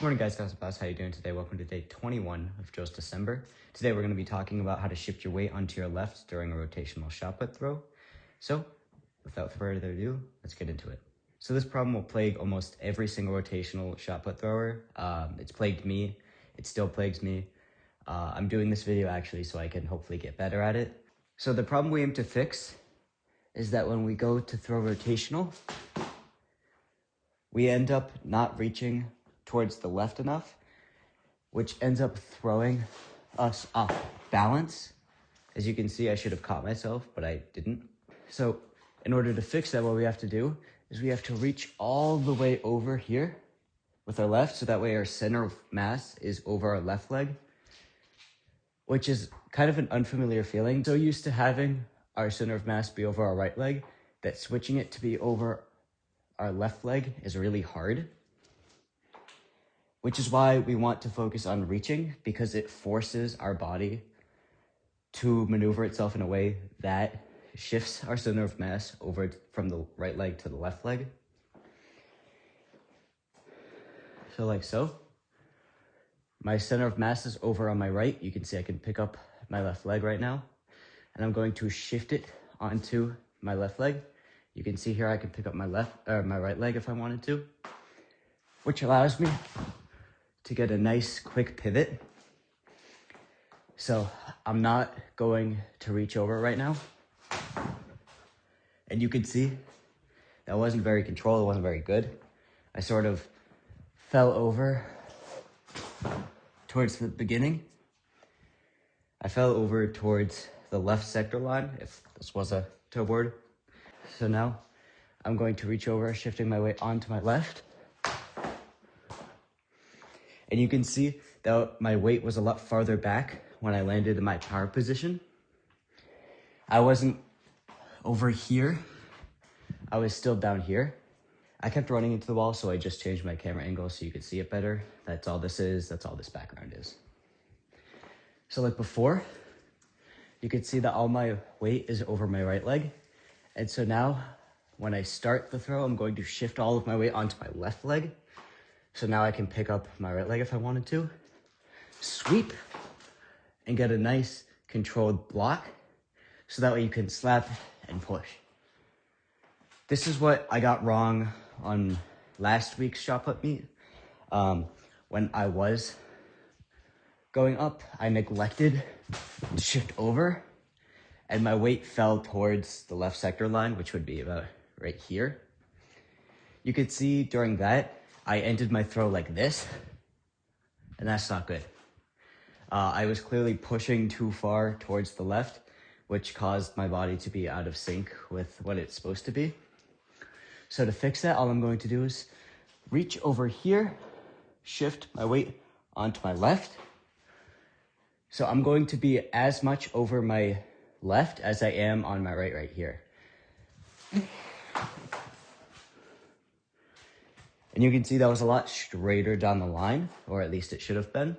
Morning guys, how you doing today? Welcome to day 21 of Joe's December. Today we're going to be talking about how to shift your weight onto your left during a rotational shot put throw. So without further ado, let's get into it. So this problem will plague almost every single rotational shot put thrower. It's plagued me. It still plagues me. I'm doing this video actually so I can hopefully get better at it. So the problem we aim to fix is that when we go to throw rotational, we end up not reaching towards the left enough, which ends up throwing us off balance. As you can see, I should have caught myself, but I didn't. So in order to fix that, what we have to do is we have to reach all the way over here with our left, so that way our center of mass is over our left leg, which is kind of an unfamiliar feeling. So used to having our center of mass be over our right leg, that switching it to be over our left leg is really hard, which is why we want to focus on reaching, because it forces our body to maneuver itself in a way that shifts our center of mass over from the right leg to the left leg. So like so. My center of mass is over on my right. You can see I can pick up my left leg right now, and I'm going to shift it onto my left leg. You can see here I can pick up my right leg if I wanted to, which allows me to get a nice quick pivot. So I'm not going to reach over right now. And you can see that wasn't very controlled, it wasn't very good. I sort of fell over towards the beginning. I fell over towards the left sector line, if this was a toe board. So now I'm going to reach over, shifting my weight onto my left. And you can see that my weight was a lot farther back when I landed in my power position. I wasn't over here. I was still down here. I kept running into the wall, so I just changed my camera angle so you could see it better. That's all this is. That's all this background is. So like before, you could see that all my weight is over my right leg. And so now when I start the throw, I'm going to shift all of my weight onto my left leg. So now I can pick up my right leg if I wanted to, sweep, and get a nice controlled block. So that way you can slap and push. This is what I got wrong on last week's shot put meet. When I was going up, I neglected to shift over, and my weight fell towards the left sector line, which would be about right here. You could see during that, I ended my throw like this, and that's not good. I was clearly pushing too far towards the left, which caused my body to be out of sync with what it's supposed to be. So to fix that, all I'm going to do is reach over here, shift my weight onto my left. So I'm going to be as much over my left as I am on my right here. And you can see that was a lot straighter down the line, or at least it should have been.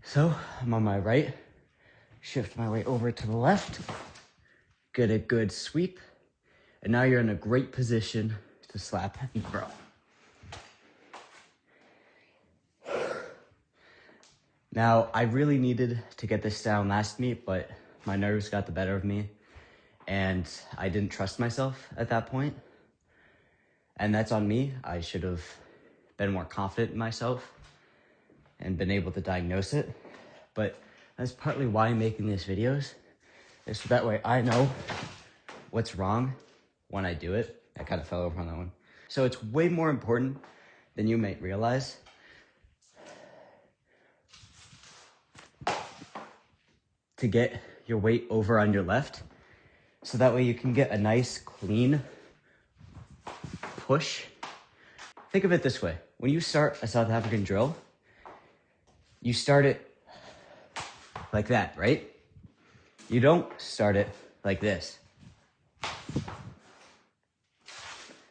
So I'm on my right, shift my weight over to the left, get a good sweep, and now you're in a great position to slap and throw. Now, I really needed to get this down last meet, but my nerves got the better of me, and I didn't trust myself at that point. And that's on me. I should have been more confident in myself and been able to diagnose it. But that's partly why I'm making these videos, is so that way I know what's wrong when I do it. I kind of fell over on that one. So it's way more important than you might realize to get your weight over on your left, so that way you can get a nice clean push. Think of it this way. When you start a South African drill, you start it like that, right? You don't start it like this,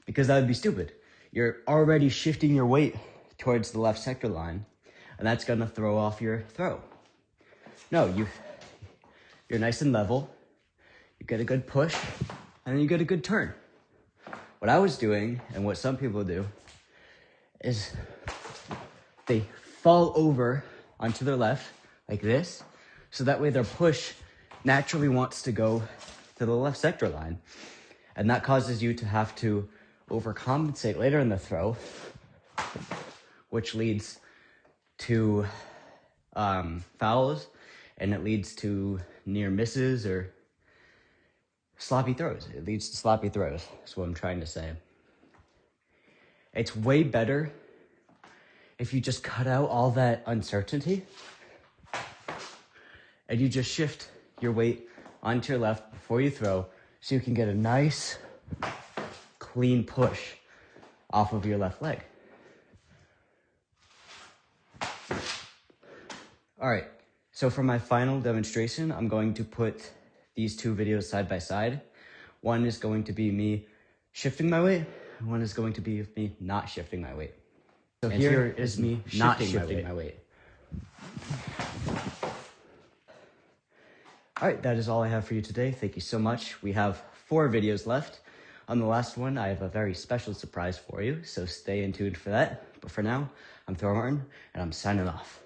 because that would be stupid. You're already shifting your weight towards the left sector line, and that's gonna throw off your throw. No, you're nice and level, you get a good push, and then you get a good turn. What I was doing, and what some people do, is they fall over onto their left like this. So that way their push naturally wants to go to the left sector line. And that causes you to have to overcompensate later in the throw, which leads to fouls, and it leads to near misses or sloppy throws. It leads to sloppy throws, that's what I'm trying to say. It's way better if you just cut out all that uncertainty and you just shift your weight onto your left before you throw, so you can get a nice, clean push off of your left leg. All right, so for my final demonstration, I'm going to put these two videos side by side. One is going to be me shifting my weight, and one is going to be me not shifting my weight. So here is me not shifting my weight. All right, that is all I have for you today. Thank you so much. We have 4 videos left. On the last one, I have a very special surprise for you, so stay tuned for that. But for now, I'm Thor Martin, and I'm signing off.